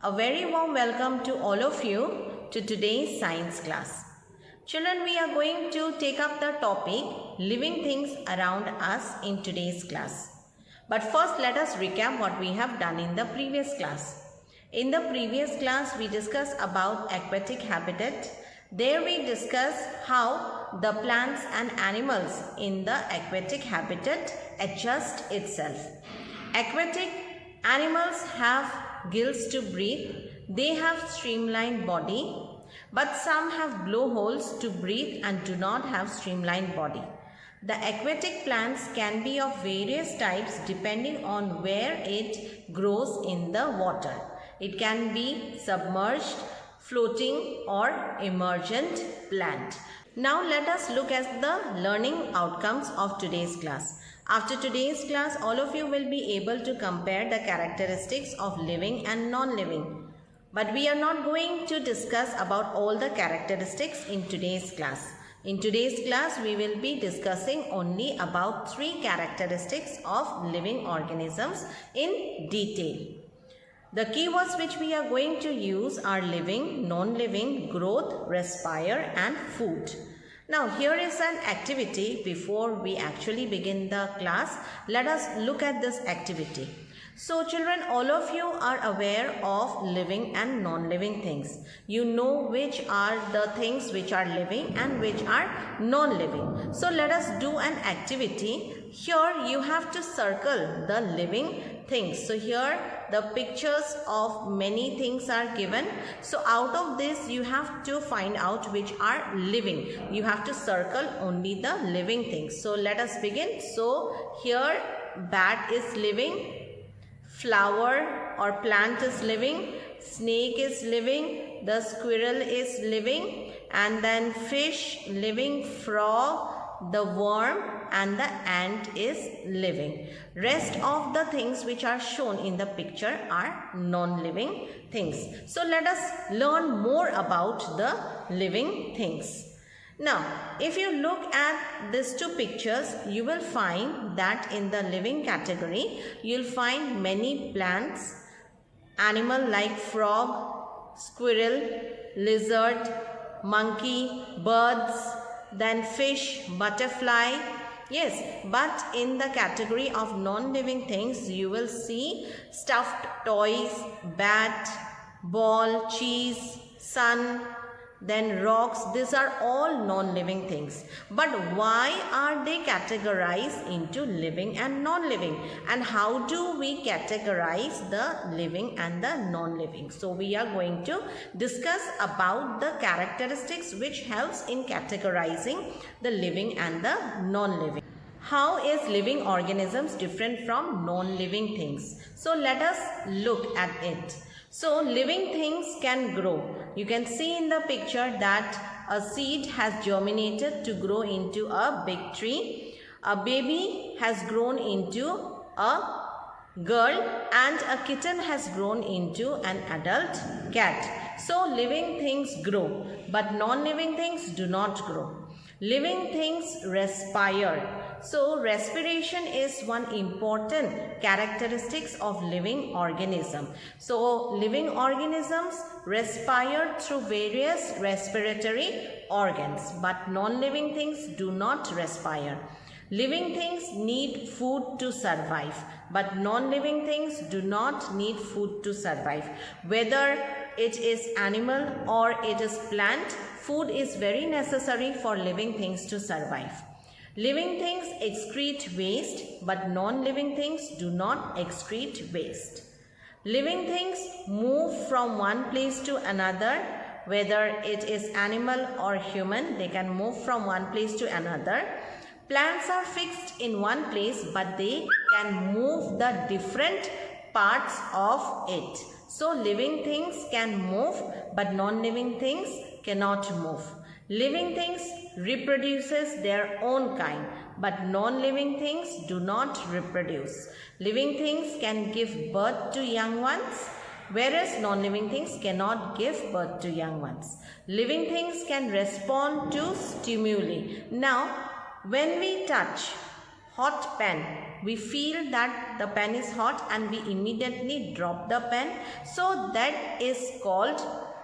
A very warm welcome to all of you to today's science class. Children, we are going to take up the topic living things around us in today's class. But first let us recap what we have done in the previous class. In the previous class we discussed about aquatic habitat. There we discussed how the plants and animals in the aquatic habitat adjust itself. Aquatic animals have gills to breathe. They have streamlined body, but some have blowholes to breathe and do not have streamlined body. The aquatic plants can be of various types depending on where it grows in the water. It can be submerged, floating or emergent plant. Now let us look at the learning outcomes of today's class. After today's class, all of you will be able to compare the characteristics of living and non-living. But we are not going to discuss about all the characteristics in today's class. In today's class, we will be discussing only about 3 characteristics of living organisms in detail. The keywords which we are going to use are living, non-living, growth, respire and food. Now here is an activity. Before we actually begin the class, let us look at this activity. So children, all of you are aware of living and non-living things. You know which are the things which are living and which are non-living. So let us do an activity. Here you have to circle the living things. So here the pictures of many things are given. So out of this you have to find out which are living. You have to circle only the living things. So let us begin. So here bat is living, flower or plant is living, snake is living, the squirrel is living, and then fish living, frog, the worm and the ant is living. Rest of the things which are shown in the picture are non-living things. So let us learn more about the living things. Now, if you look at these 2 pictures, you will find that in the living category, you will find many plants, animal like frog, squirrel, lizard, monkey, birds, then fish, butterfly. Yes, but in the category of non-living things, you will see stuffed toys, bat, ball, cheese, sun, then rocks. These are all non-living things. But why are they categorized into living and non-living? And how do we categorize the living and the non-living? So we are going to discuss about the characteristics which helps in categorizing the living and the non-living. How is living organisms different from non-living things? So let us look at it. So living things can grow. You can see in the picture that a seed has germinated to grow into a big tree. A baby has grown into a girl and a kitten has grown into an adult cat. So living things grow, but non-living things do not grow. Living things respire. So respiration is one important characteristics of living organism. So living organisms respire through various respiratory organs, but non-living things do not respire. Living things need food to survive, but non-living things do not need food to survive. Whether it is animal or it is plant, food is very necessary for living things to survive. Living things excrete waste, but non-living things do not excrete waste. Living things move from one place to another. Whether it is animal or human, they can move from one place to another. Plants are fixed in one place, but they can move the different parts of it. So living things can move, but non-living things cannot move. Living things reproduces their own kind, but non-living things do not reproduce. Living things can give birth to young ones, whereas non-living things cannot give birth to young ones. Living things can respond to stimuli. Now, when we touch hot pan, We feel that the pen is hot and we immediately drop the pen. So that is called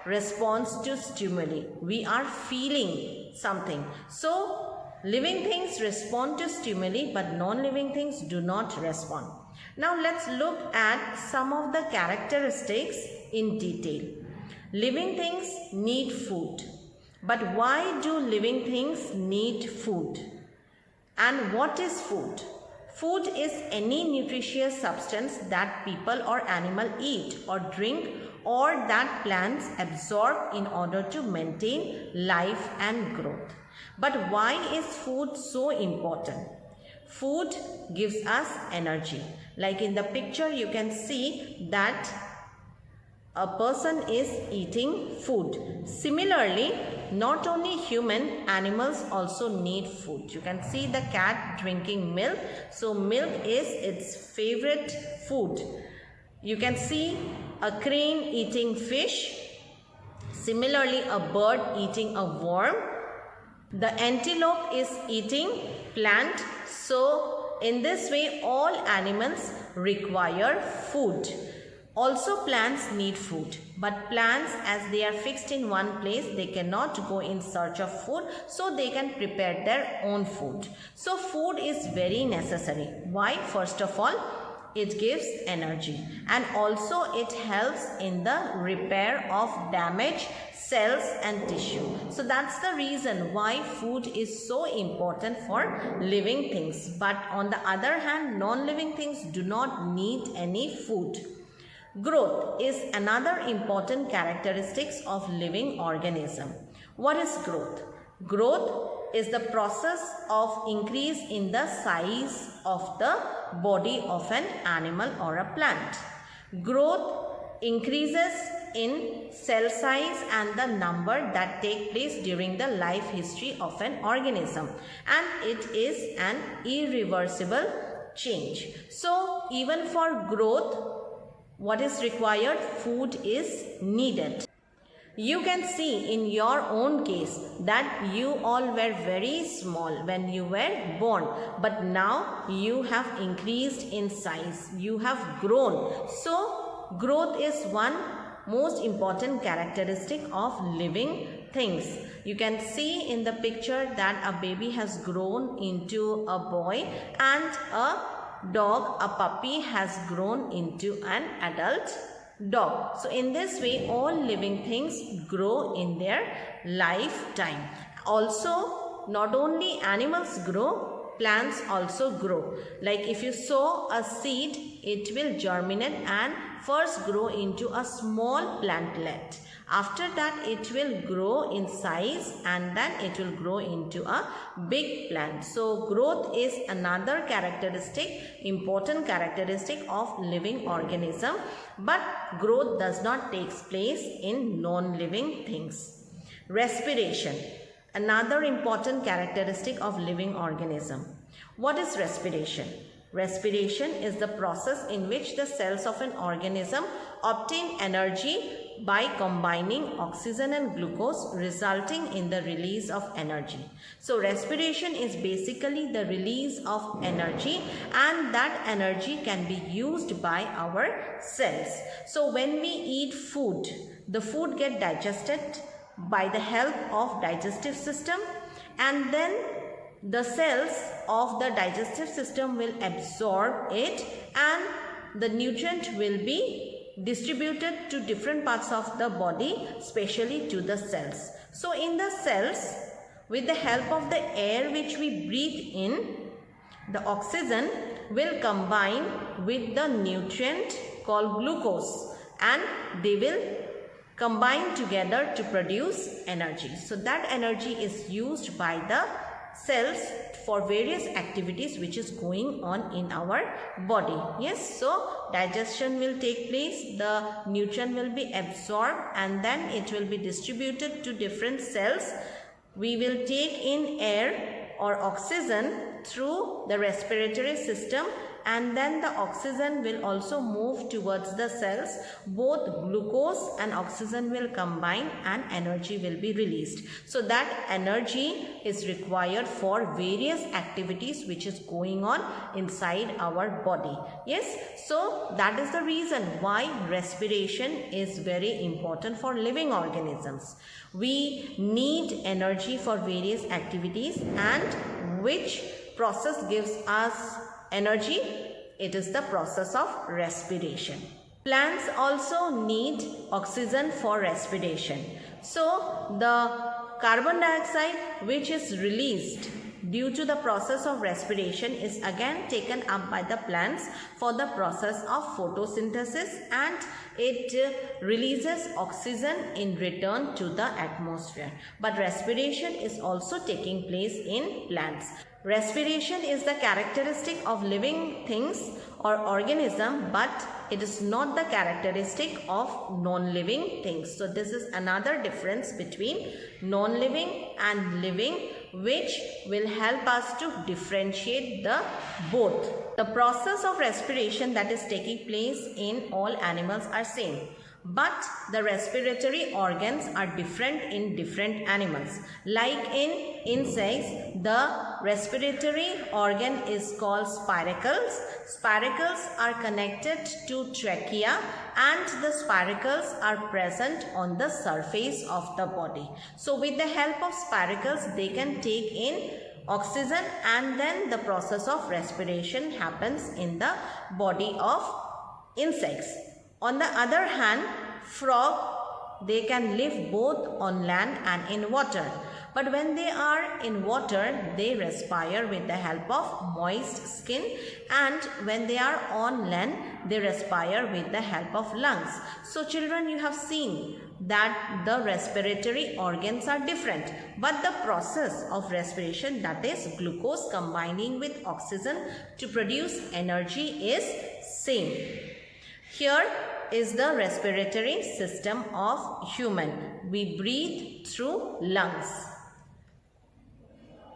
response to stimuli. We are feeling something. So living things respond to stimuli, but non-living things do not respond. Now let's look at some of the characteristics in detail. Living things need food. But why do living things need food? And what is food? Food is any nutritious substance that people or animal eat or drink or that plants absorb in order to maintain life and growth. But why is food so important? Food gives us energy. Like in the picture you can see that a person is eating food. Similarly, not only human, animals also need food. You can see the cat drinking milk. So milk is its favorite food. You can see a crane eating fish. Similarly, a bird eating a worm. The antelope is eating plant. So in this way, all animals require food. Also plants need food, but plants, as they are fixed in one place, they cannot go in search of food, so they can prepare their own food. So food is very necessary. Why? First of all, it gives energy, and also it helps in the repair of damaged cells and tissue. So that's the reason why food is so important for living things. But on the other hand, non-living things do not need any food. Growth is another important characteristic of living organism. What is growth? Growth is the process of increase in the size of the body of an animal or a plant. Growth increases in cell size and the number that take place during the life history of an organism, and it is an irreversible change. So even for growth, what is required? Food is needed. You can see in your own case that you all were very small when you were born, but now you have increased in size. You have grown. So growth is one most important characteristic of living things. You can see in the picture that a baby has grown into a boy, and a dog, a puppy, has grown into an adult dog. So in this way, all living things grow in their lifetime. Also, not only animals grow, plants also grow. Like if you sow a seed, it will germinate and first grow into a small plantlet. After that, it will grow in size and then it will grow into a big plant. So growth is another important characteristic of living organism, but growth does not take place in non-living things. Respiration, another important characteristic of living organism. What is respiration? Respiration is the process in which the cells of an organism obtain energy by combining oxygen and glucose, resulting in the release of energy. So respiration is basically the release of energy, and that energy can be used by our cells. So when we eat food, the food gets digested by the help of digestive system, and then the cells of the digestive system will absorb it, and the nutrient will be distributed to different parts of the body, especially to the cells. So in the cells, with the help of the air which we breathe in, the oxygen will combine with the nutrient called glucose, and they will combine together to produce energy. So that energy is used by the cells for various activities which is going on in our body. Yes, so digestion will take place, the nutrient will be absorbed, and then it will be distributed to different cells. We will take in air or oxygen through the respiratory system, and then the oxygen will also move towards the cells. Both glucose and oxygen will combine and energy will be released. So that energy is required for various activities which is going on inside our body. Yes, so that is the reason why respiration is very important for living organisms. We need energy for various activities, and which process gives us energy? It is the process of respiration. Plants also need oxygen for respiration. So the carbon dioxide which is released due to the process of respiration is again taken up by the plants for the process of photosynthesis, and it releases oxygen in return to the atmosphere. But respiration is also taking place in plants. Respiration is the characteristic of living things or organism, but it is not the characteristic of non-living things. So this is another difference between non-living and living, which will help us to differentiate the both. The process of respiration that is taking place in all animals are same, but the respiratory organs are different in different animals. Like in insects, the respiratory organ is called spiracles. Spiracles are connected to trachea, and the spiracles are present on the surface of the body. So with the help of spiracles, they can take in oxygen, and then the process of respiration happens in the body of insects. On the other hand, frog, they can live both on land and in water. But when they are in water, they respire with the help of moist skin, and when they are on land, they respire with the help of lungs. So children, you have seen that the respiratory organs are different, but the process of respiration, that is glucose combining with oxygen to produce energy, is same. Here is the respiratory system of human. We breathe through lungs.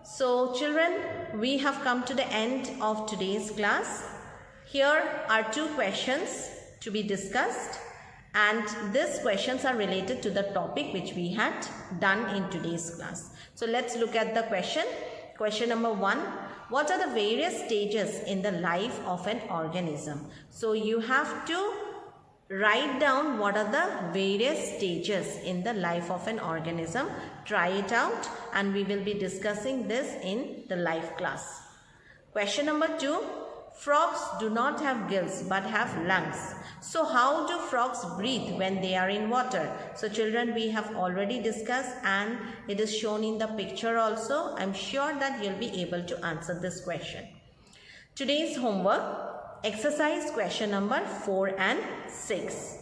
So children, we have come to the end of today's class. Here are two questions to be discussed, and these questions are related to the topic which we had done in today's class. So let's look at the question. Question number 1. What are the various stages in the life of an organism? So you have to write down what are the various stages in the life of an organism. Try it out, and we will be discussing this in the live class. Question number 2. Frogs do not have gills but have lungs. So how do frogs breathe when they are in water? So children, we have already discussed, and it is shown in the picture also. I am sure that you will be able to answer this question. Today's homework, exercise question number 4 and 6.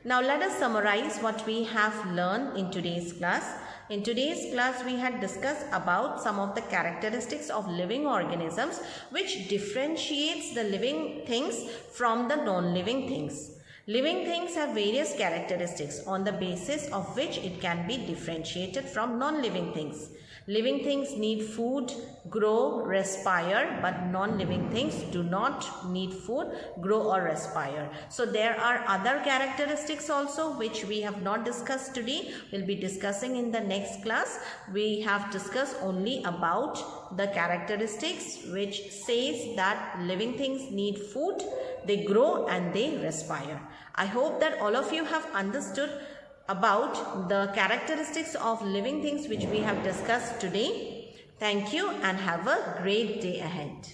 Now let us summarize what we have learned in today's class. In today's class, we had discussed about some of the characteristics of living organisms which differentiates the living things from the non-living things. Living things have various characteristics on the basis of which it can be differentiated from non-living things. Living things need food, grow, respire, but non-living things do not need food, grow or respire. So there are other characteristics also which we have not discussed today. We'll be discussing in the next class. We have discussed only about the characteristics which says that living things need food, they grow and they respire. I hope that all of you have understood about the characteristics of living things which we have discussed today. Thank you and have a great day ahead.